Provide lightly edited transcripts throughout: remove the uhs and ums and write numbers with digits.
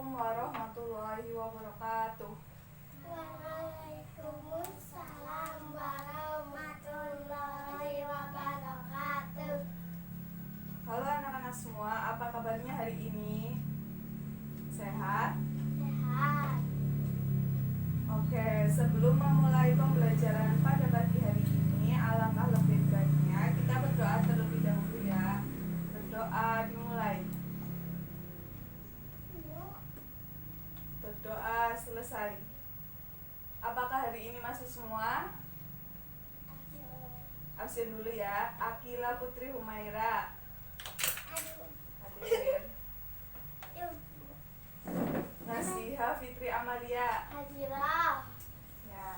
Assalamualaikum warahmatullahi wabarakatuh. Waalaikumsalam warahmatullahi wabarakatuh. Halo anak-anak semua, apa kabarnya hari ini? Sehat? Sehat. Oke, sebelum memulai pembelajaran pada pagi hari ini, alangkah lebih baiknya kita berdoa terlebih dahulu ya. Berdoa dimulai. Berdoa selesai. Apakah hari ini masuk semua? Absen dulu ya. Akila Putri Humaira hadir. Nasiha Fitri Amalia Hadirah. ya.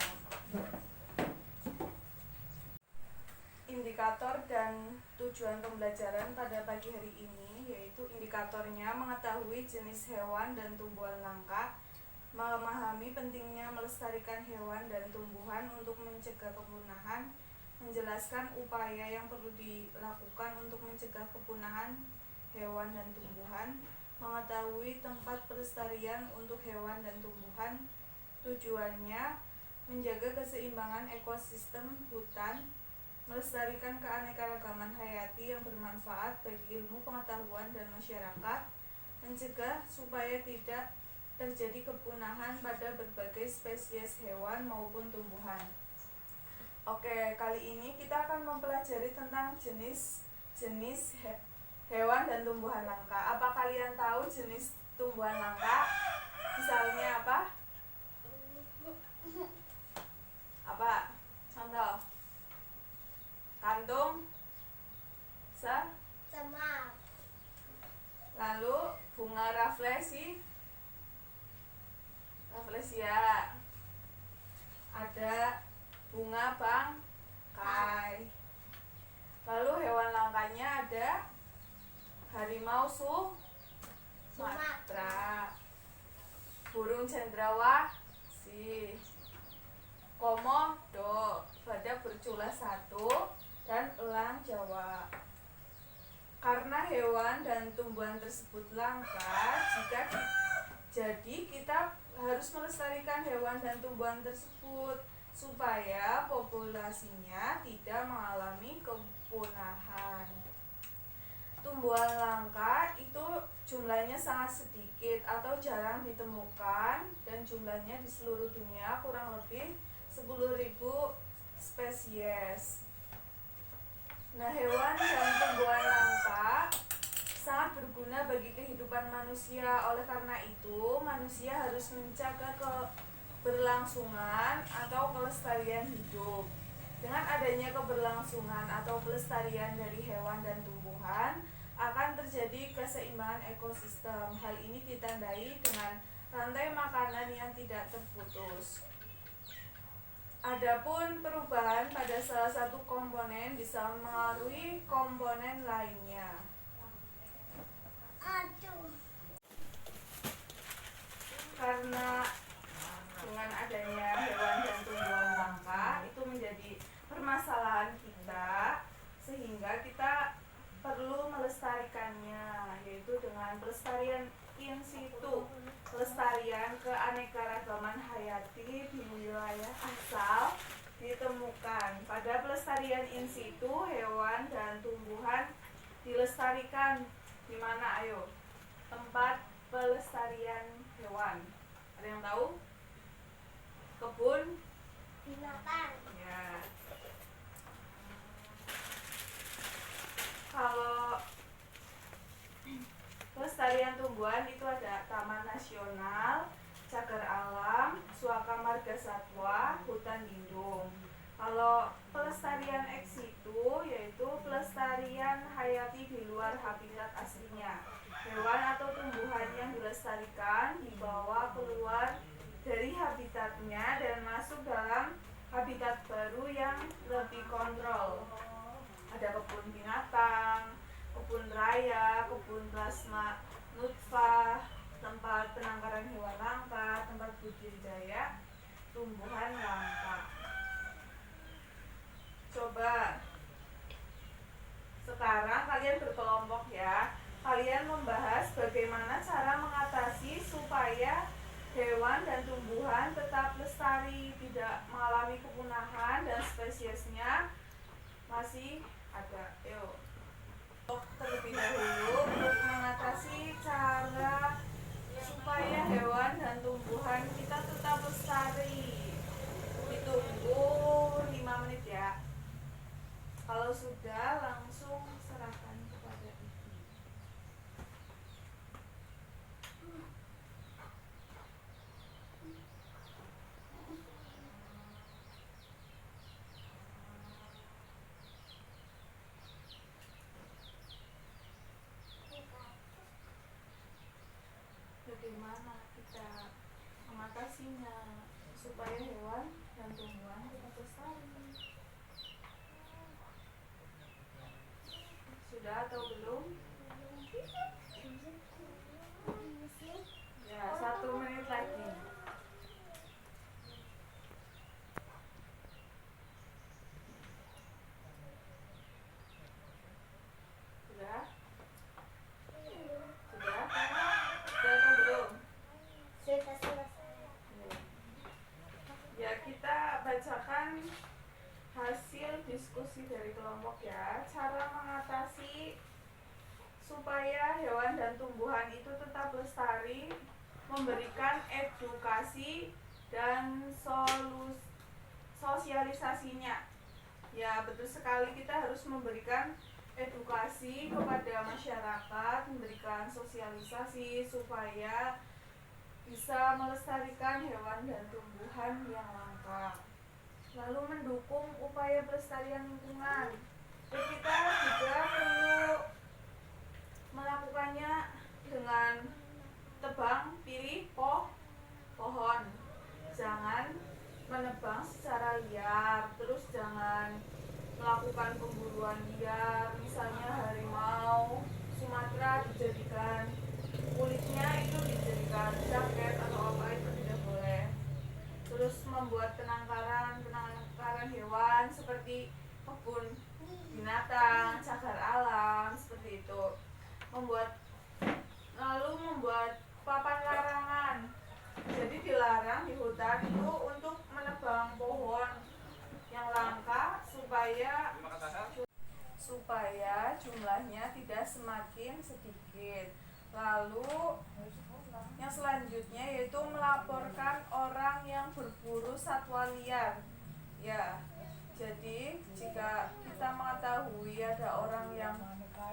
Indikator dan tujuan pembelajaran pada pagi hari ini yaitu indikatornya mengetahui jenis hewan dan tumbuhan langka, memahami pentingnya melestarikan hewan dan tumbuhan untuk mencegah kepunahan, menjelaskan upaya yang perlu dilakukan untuk mencegah kepunahan hewan dan tumbuhan, mengetahui tempat pelestarian untuk hewan dan tumbuhan. Tujuannya menjaga keseimbangan ekosistem hutan, melestarikan keanekaragaman hayati yang bermanfaat bagi ilmu pengetahuan dan masyarakat, mencegah supaya tidak terjadi kepunahan pada berbagai spesies hewan maupun tumbuhan. Oke, kali ini kita akan mempelajari tentang jenis hewan dan tumbuhan langka. Apa kalian tahu jenis tumbuhan langka? Misalnya apa? Apa? Contoh. Kantung, Semak. lalu bunga rafflesia, ada bunga bangkai. Lalu hewan langkanya ada harimau Sumatera, burung cendrawasih, komodo, badak bercula 1, dan elang Jawa. Karena hewan dan tumbuhan tersebut langka, jadi kita harus melestarikan hewan dan tumbuhan tersebut supaya populasinya tidak mengalami kepunahan. Tumbuhan langka itu jumlahnya sangat sedikit atau jarang ditemukan dan jumlahnya di seluruh dunia kurang lebih 10.000 spesies. Nah, hewan dan tumbuhan langka sangat berguna bagi kehidupan manusia. Oleh karena itu, manusia harus menjaga keberlangsungan atau kelestarian hidup. Dengan adanya keberlangsungan atau pelestarian dari hewan dan tumbuhan, akan terjadi keseimbangan ekosistem. Hal ini ditandai dengan rantai makanan yang tidak terputus. Adapun perubahan pada salah satu komponen bisa mengaruhi komponen lainnya. Karena dengan adanya hewan dan tumbuhan langka itu menjadi permasalahan kita, sehingga kita perlu melestarikannya, yaitu dengan pelestarian in situ, pelestarian keanekaragaman hayati di wilayah asal ditemukan. Pada pelestarian in situ, hewan dan tumbuhan dilestarikan di mana? Ayo, tempat pelestarian hewan. Ada yang tahu? Kebun Binatang. ya. Kalau pelestarian tumbuhan itu ada Taman Nasional, Cagar Alam, Suaka Marga Satwa, Hutan Lindung. Kalau pelestarian ex situ yaitu pelestarian hayati di luar habitat aslinya. Hewan atau tumbuhan yang dilestarikan dibawa keluar dari habitatnya dan masuk dalam habitat baru yang lebih kontrol. Ada kebun binatang, kebun raya, kebun plasma nutfah, tempat penangkaran hewan langka, tempat budidaya tumbuhan langka. Coba sekarang kalian berkelompok ya. Kalian membahas bagaimana cara mengatasi supaya spesiesnya masih ada. Yuk. Terlebih dahulu untuk mengatasi cara supaya hewan dan tumbuhan kita tetap lestari, ditunggu 5 menit ya. Kalau sudah langsung serahkan kepada ibu. Bagaimana kita mengatasinya supaya hewan dan tumbuhan tetap lestari? Sudah atau belum? Ya, 1 menit lagi. Sudah? Sudah? Sudah atau belum? Sudah selesai. Ya, kita bacakan hasil diskusi dari kelompok ya. Cara mengatasi supaya hewan dan tumbuhan itu tetap lestari, memberikan edukasi dan sosialisasinya. Ya, betul sekali, kita harus memberikan edukasi kepada masyarakat, memberikan sosialisasi supaya bisa melestarikan hewan dan tumbuhan yang langka. Lalu mendukung upaya pelestarian lingkungan. Dan kita juga perlu melakukannya dengan tebang pilih pohon. Jangan menebang secara liar, terus jangan melakukan pemburuan liar, misalnya harimau Sumatera dijadikan kulitnya itu dijadikan jaket atau apa, itu tidak boleh. Terus membuat penangkaran hewan seperti kebun binatang, cagar alam, seperti itu. Lalu membuat papan larangan. Jadi dilarang di hutan itu untuk menebang pohon yang langka supaya jumlahnya tidak semakin sedikit. Lalu yang selanjutnya yaitu melaporkan orang yang berburu satwa liar. Ya, jadi jika kita mengetahui ada orang yang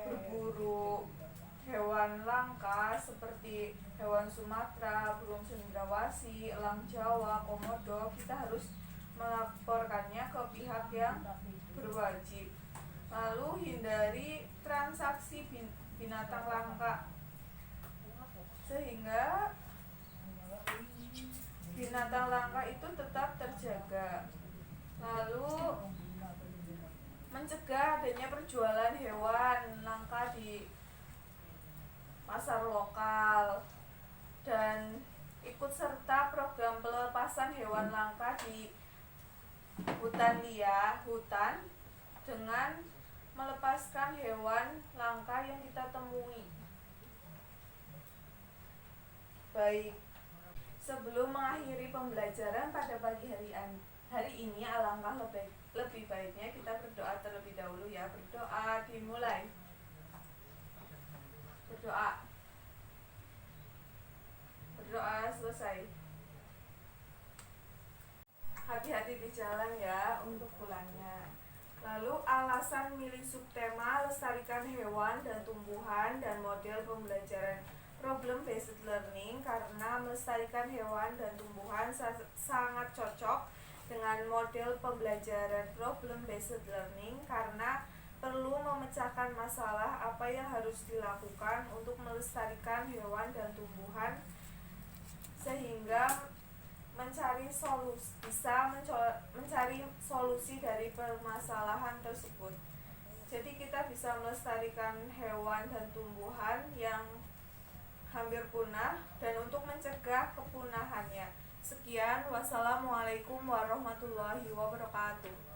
berburu hewan langka seperti hewan Sumatera, burung cendrawasih, elang Jawa, komodo, kita harus melaporkannya ke pihak yang berwajib. Lalu hindari transaksi binatang langka sehingga binatang langka itu tetap terjaga. Lalu mencegah adanya perjualan hewan langka di pasar lokal dan ikut serta program pelepasan hewan langka di hutan dengan melepaskan hewan langka yang kita temui. Baik, sebelum mengakhiri pembelajaran pada pagi hari ini, alangkah lebih baiknya kita berdoa terlebih dahulu ya. Berdoa dimulai. Berdoa selesai. Hati-hati di jalan ya untuk pulangnya. Lalu alasan milih subtema lestarikan hewan dan tumbuhan dan model pembelajaran problem based learning karena melestarikan hewan dan tumbuhan sangat cocok dengan model pembelajaran problem based learning karena perlu memecahkan masalah apa yang harus dilakukan untuk melestarikan hewan dan tumbuhan sehingga mencari solusi dari permasalahan tersebut. Jadi kita bisa melestarikan hewan dan tumbuhan yang hampir punah dan untuk mencegah kepunahannya. Sekian, wassalamualaikum warahmatullahi wabarakatuh.